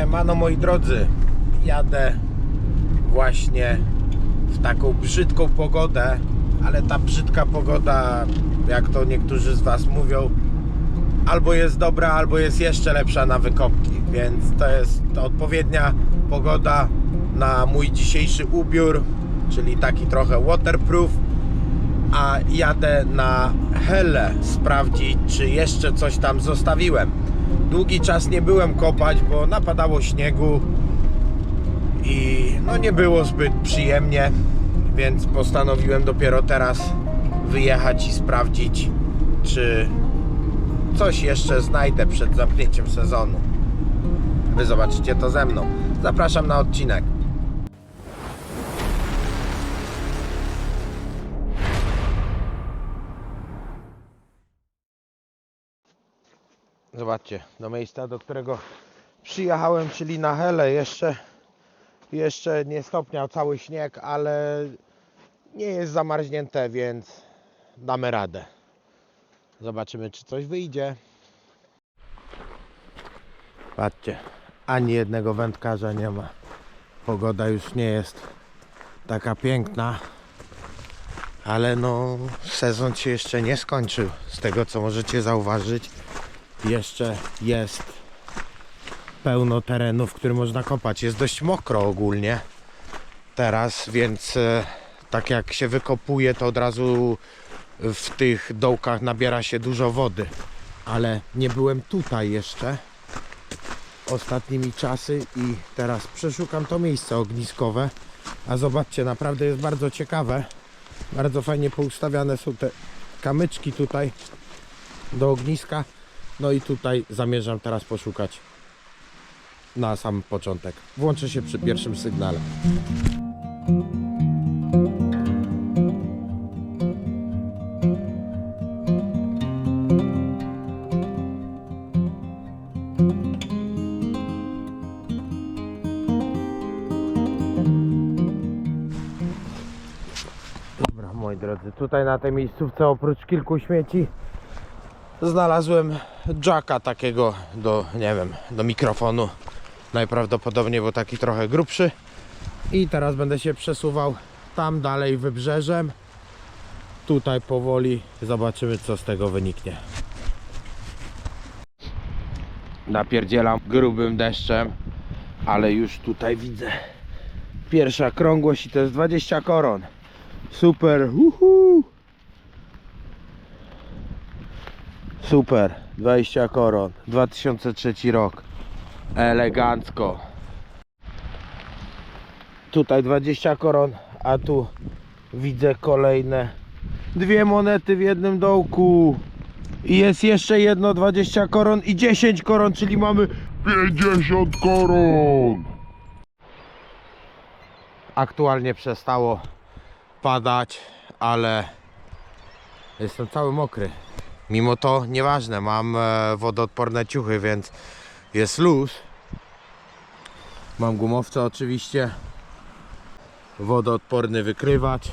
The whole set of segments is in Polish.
Siemano moi drodzy, jadę właśnie w taką brzydką pogodę, ale ta brzydka pogoda, jak to niektórzy z Was mówią, albo jest dobra, albo jest jeszcze lepsza na wykopki, więc to jest odpowiednia pogoda na mój dzisiejszy ubiór, czyli taki trochę waterproof. A jadę na Helle sprawdzić, czy jeszcze coś tam zostawiłem. Długi czas nie byłem kopać, bo napadało śniegu i no nie było zbyt przyjemnie, więc postanowiłem dopiero teraz wyjechać i sprawdzić, czy coś jeszcze znajdę przed zamknięciem sezonu. Wy zobaczycie to ze mną. Zapraszam na odcinek. Zobaczcie, do miejsca, do którego przyjechałem, czyli na Helle. Jeszcze nie stopniał cały śnieg, ale nie jest zamarznięte, więc damy radę. Zobaczymy, czy coś wyjdzie. Patrzcie, ani jednego wędkarza nie ma. Pogoda już nie jest taka piękna, ale no sezon się jeszcze nie skończył. Z tego, co możecie zauważyć, jeszcze jest pełno terenów, w którym można kopać. Jest dość mokro ogólnie teraz, więc tak jak się wykopuje, to od razu w tych dołkach nabiera się dużo wody. Ale nie byłem tutaj jeszcze ostatnimi czasy i teraz przeszukam to miejsce ogniskowe. A zobaczcie, naprawdę jest bardzo ciekawe. Bardzo fajnie poustawiane są te kamyczki tutaj do ogniska. No i tutaj zamierzam teraz poszukać na sam początek. Włączę się przy pierwszym sygnale. Dobra, moi drodzy, tutaj na tej miejscówce oprócz kilku śmieci znalazłem jacka takiego do, nie wiem, do mikrofonu. Najprawdopodobniej, bo taki trochę grubszy. I teraz będę się przesuwał tam dalej wybrzeżem. Tutaj powoli zobaczymy, co z tego wyniknie. Napierdzielam grubym deszczem, ale już tutaj widzę pierwsza krągłość i to jest 20 koron. Super, super, 20 koron, 2003 rok. Elegancko. Tutaj 20 koron, a tu widzę kolejne dwie monety w jednym dołku. I jest jeszcze jedno 20 koron i 10 koron, czyli mamy 50 koron. Aktualnie przestało padać, ale jestem cały mokry. Mimo to nieważne, mam wodoodporne ciuchy, więc jest luz. Mam gumowce oczywiście, wodoodporny wykrywacz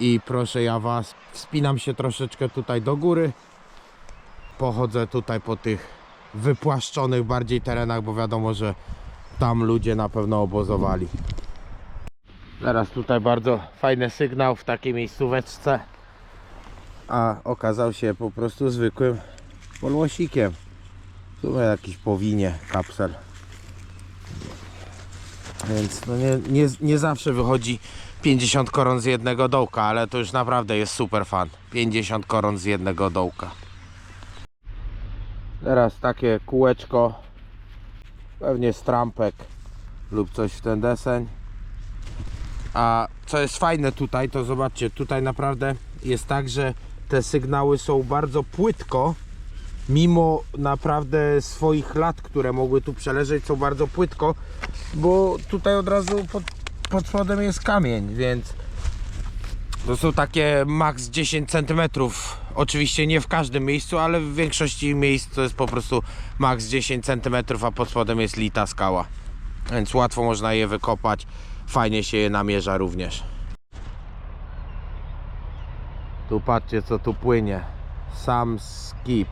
i proszę ja Was, wspinam się troszeczkę tutaj do góry. Pochodzę tutaj po tych wypłaszczonych bardziej terenach, bo wiadomo, że tam ludzie na pewno obozowali. Teraz tutaj bardzo fajny sygnał w takiej miejscóweczce, a okazał się po prostu zwykłym polłosikiem. W sumie jakiś powinie kapsel. Więc no nie zawsze wychodzi 50 koron z jednego dołka, ale to już naprawdę jest super fan. 50 koron z jednego dołka. Teraz takie kółeczko, pewnie strampek lub coś w ten deseń. A co jest fajne tutaj, to zobaczcie, tutaj naprawdę jest tak, że te sygnały są bardzo płytko. Mimo naprawdę swoich lat, które mogły tu przeleżeć, są bardzo płytko, bo tutaj od razu pod spodem jest kamień, więc to są takie maks 10 cm. Oczywiście nie w każdym miejscu, ale w większości miejsc to jest po prostu maks 10 cm, a pod spodem jest lita skała. Więc łatwo można je wykopać, fajnie się je namierza również. Tu patrzcie, co tu płynie. Sam Skip.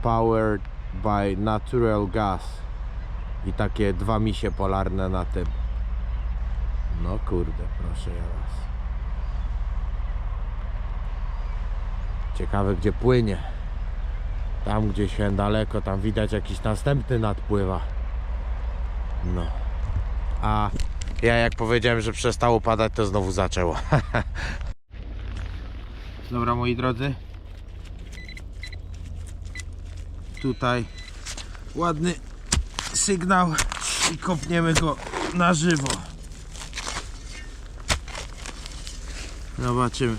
Powered by natural gas. I takie 2 misie polarne na tym. No kurde, proszę ja was. Ciekawe gdzie płynie. Tam gdzieś daleko, tam widać jakiś następny nadpływa. No. A ja jak powiedziałem, że przestało padać, to znowu zaczęło. Dobra moi drodzy. Tutaj ładny sygnał i kopniemy go na żywo. Zobaczymy.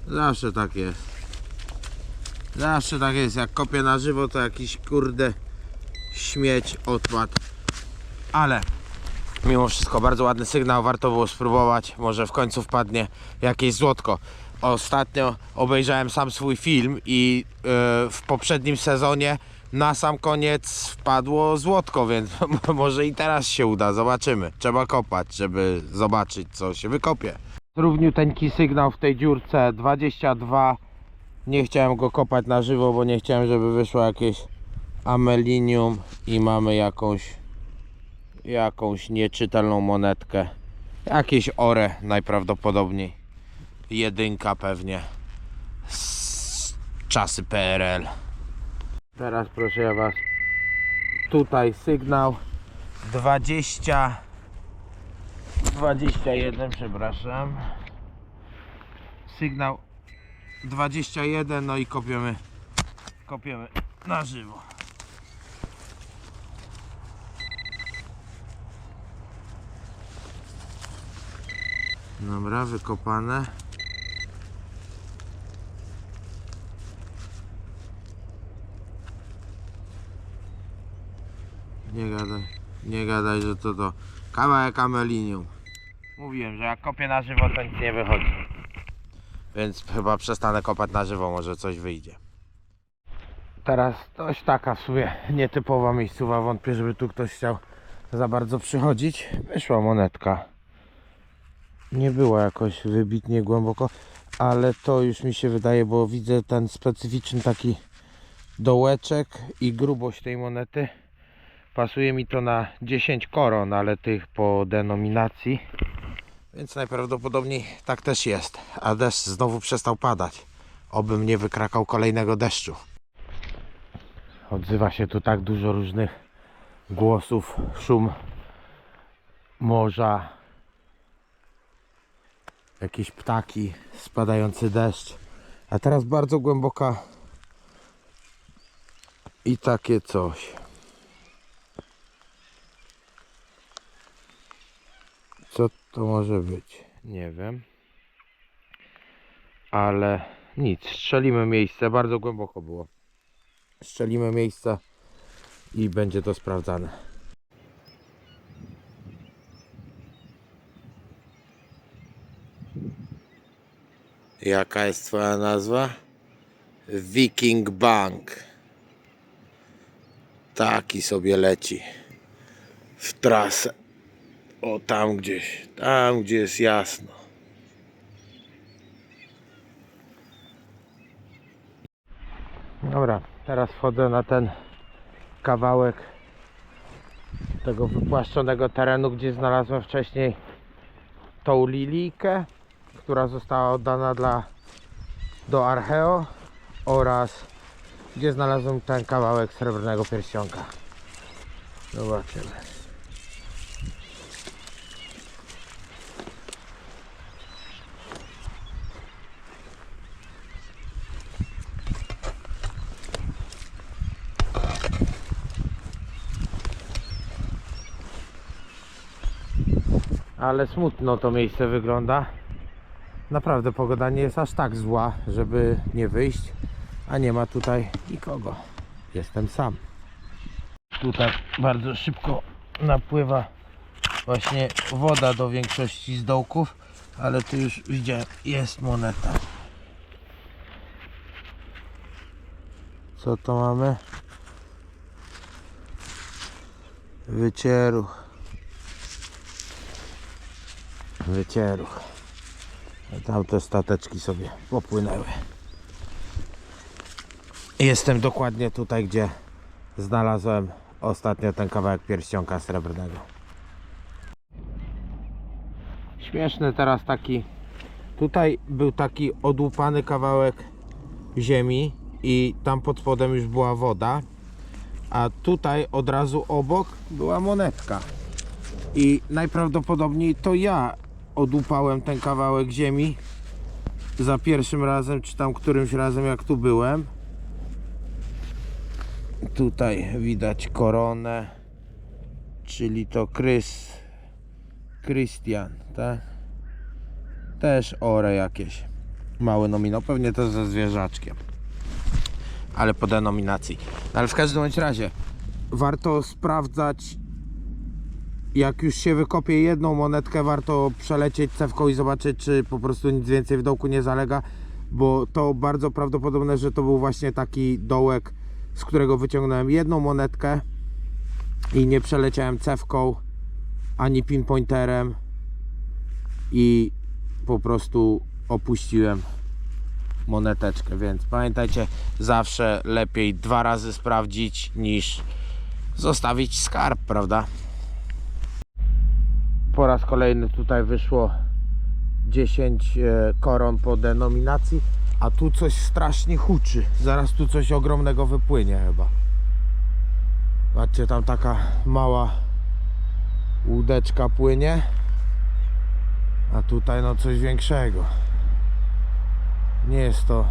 Zawsze tak jest. Zawsze tak jest. Jak kopię na żywo, to jakiś kurde śmieć odpadł. Ale mimo wszystko bardzo ładny sygnał. Warto było spróbować. Może w końcu wpadnie jakieś złotko. Ostatnio obejrzałem sam swój film i w poprzednim sezonie na sam koniec wpadło złotko, więc może i teraz się uda. Zobaczymy. Trzeba kopać, żeby zobaczyć, co się wykopie. Równiuteńki sygnał w tej dziurce 22. Nie chciałem go kopać na żywo, bo nie chciałem, żeby wyszło jakieś amelinium i mamy jakąś nieczytelną monetkę. Jakieś ore najprawdopodobniej. Jedynka pewnie z czasy PRL. Teraz proszę ja was, tutaj sygnał 21, przepraszam. Sygnał 21, no i kopiemy na żywo. Dobra, wykopane. Nie gadaj, że to kawałek amelinium. Mówiłem, że jak kopię na żywo, to nic nie wychodzi. Więc chyba przestanę kopać na żywo, może coś wyjdzie. Teraz dość taka w sumie nietypowa miejscowa. Wątpię, żeby tu ktoś chciał za bardzo przychodzić. Wyszła monetka. Nie była jakoś wybitnie głęboko, ale to już mi się wydaje, bo widzę ten specyficzny taki dołeczek i grubość tej monety. Pasuje mi to na 10 koron, ale tych po denominacji. Więc najprawdopodobniej tak też jest. A deszcz znowu przestał padać. Obym nie wykrakał kolejnego deszczu. Odzywa się tu tak dużo różnych głosów. Szum morza. Jakieś ptaki, spadający deszcz. A teraz bardzo głęboka i takie coś. Co to może być? Nie wiem. Ale nic, strzelimy miejsce, bardzo głęboko było. Strzelimy miejsce i będzie to sprawdzane. Jaka jest twoja nazwa? Viking Bank. Taki sobie leci w trasę. O, tam gdzieś, tam gdzie jest jasno. Dobra, teraz wchodzę na ten kawałek tego wypłaszczonego terenu, gdzie znalazłem wcześniej tą lilijkę, która została oddana do Archeo, oraz gdzie znalazłem ten kawałek srebrnego pierścionka. Zobaczymy. Ale smutno to miejsce wygląda. Naprawdę pogoda nie jest aż tak zła, żeby nie wyjść, a nie ma tutaj nikogo. Jestem sam. Tutaj bardzo szybko napływa właśnie woda do większości z dołków, Ale tu już widziałem, jest moneta. Co to mamy? Wycieruch. Wycieruch. Tamte stateczki sobie popłynęły. Jestem dokładnie tutaj, gdzie znalazłem ostatnio ten kawałek pierścionka srebrnego. Śmieszny teraz taki. Tutaj był taki odłupany kawałek ziemi i tam pod spodem już była woda, a tutaj od razu obok była monetka. I najprawdopodobniej to ja odłupałem ten kawałek ziemi za pierwszym razem, czy tam którymś razem, jak tu byłem. Tutaj widać koronę, czyli to Christian, tak? Też ore jakieś. Mały nominał, pewnie to ze zwierzaczkiem, ale po denominacji. Ale w każdym bądź razie warto sprawdzać, jak już się wykopie jedną monetkę, warto przelecieć cewką i zobaczyć, czy po prostu nic więcej w dołku nie zalega, bo to bardzo prawdopodobne, że to był właśnie taki dołek, z którego wyciągnąłem jedną monetkę i nie przeleciałem cewką ani pinpointerem i po prostu opuściłem moneteczkę. Więc pamiętajcie, zawsze lepiej 2 razy sprawdzić niż zostawić skarb, prawda? Po raz kolejny tutaj wyszło 10 koron po denominacji, a tu coś strasznie huczy. Zaraz tu coś ogromnego wypłynie chyba. Patrzcie, tam taka mała łódeczka płynie, a tutaj no coś większego. Nie jest to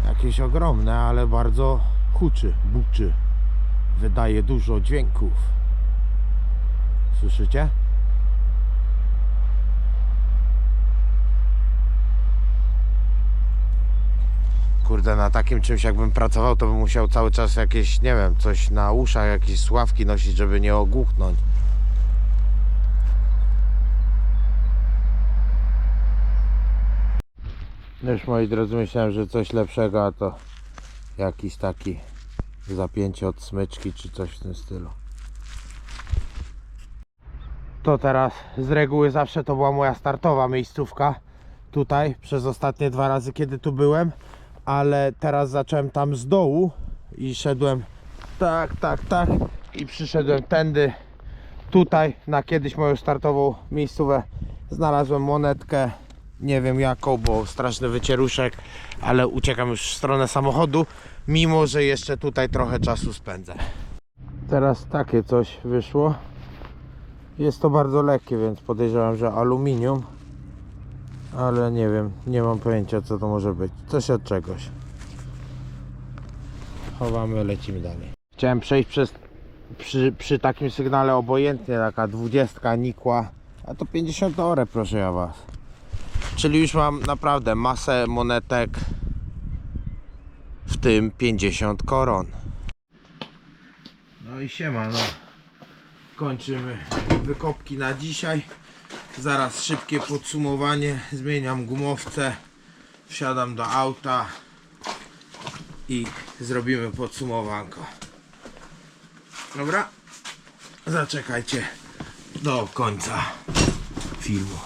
jakieś ogromne, ale bardzo huczy, buczy. Wydaje dużo dźwięków. Słyszycie? Kurde, na takim czymś jakbym pracował, to bym musiał cały czas jakieś, nie wiem, coś na uszach, jakieś słuchawki nosić, żeby nie ogłuchnąć. Już, moi drodzy, myślałem, że coś lepszego, a to jakiś taki zapięcie od smyczki czy coś w tym stylu. To teraz z reguły zawsze to była moja startowa miejscówka tutaj przez ostatnie 2 razy, kiedy tu byłem, ale teraz zacząłem tam z dołu i szedłem tak i przyszedłem tędy. Tutaj na kiedyś moją startową miejscówę znalazłem monetkę, nie wiem jaką, bo straszny wycieruszek, ale uciekam już w stronę samochodu, mimo że jeszcze tutaj trochę czasu spędzę. Teraz takie coś wyszło. Jest to bardzo lekkie, więc podejrzewam, że aluminium, ale nie wiem, nie mam pojęcia, co to może być. Coś od czegoś. Chowamy, lecimy dalej. Chciałem przejść przy takim sygnale obojętnie, taka 20 nikła, a to 50 ore, proszę ja was. Czyli już mam naprawdę masę monetek, w tym 50 koron. No i siema, no. Kończymy wykopki na dzisiaj. Zaraz szybkie podsumowanie. Zmieniam gumowce, wsiadam do auta i zrobimy podsumowanko. Dobra? Zaczekajcie do końca filmu.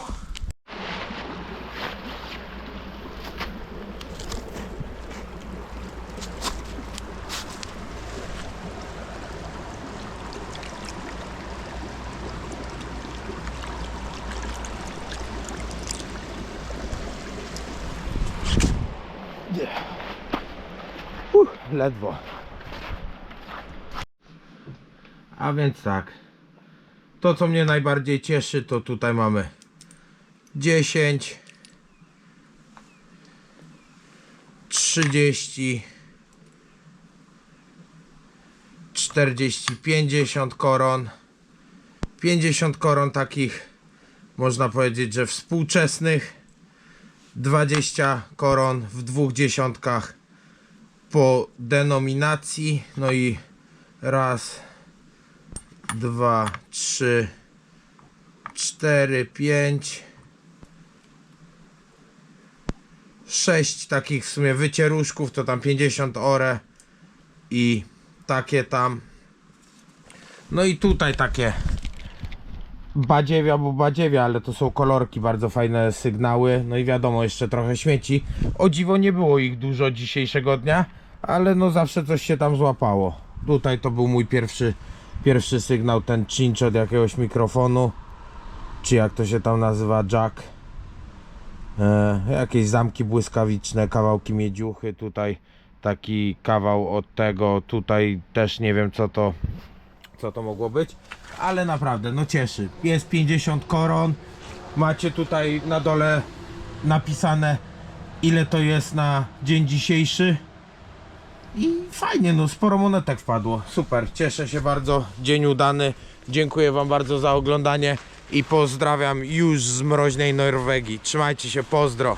Ledwo. A więc tak, to co mnie najbardziej cieszy, to tutaj mamy 10, 30, 40, 50 koron. 50 koron takich, można powiedzieć, że współczesnych. 20 koron w 2 dziesiątkach po denominacji. No i raz, 2, 3, 4, 5, 6 takich w sumie wycieruszków, to tam 50 ore i takie tam. No i tutaj takie badziewia, bo badziewia, ale to są kolorki, bardzo fajne sygnały. No i wiadomo, jeszcze trochę śmieci. O dziwo nie było ich dużo dzisiejszego dnia, ale no zawsze coś się tam złapało. Tutaj to był mój pierwszy sygnał, ten cinch od jakiegoś mikrofonu, czy jak to się tam nazywa, jack. Jakieś zamki błyskawiczne, kawałki miedziuchy, tutaj taki kawał od tego, tutaj też nie wiem co to mogło być, ale naprawdę no cieszy. Jest 50 koron, macie tutaj na dole napisane ile to jest na dzień dzisiejszy i fajnie, no sporo monetek wpadło, super, cieszę się bardzo, dzień udany, dziękuję wam bardzo za oglądanie i pozdrawiam już z mroźnej Norwegii, trzymajcie się, pozdro.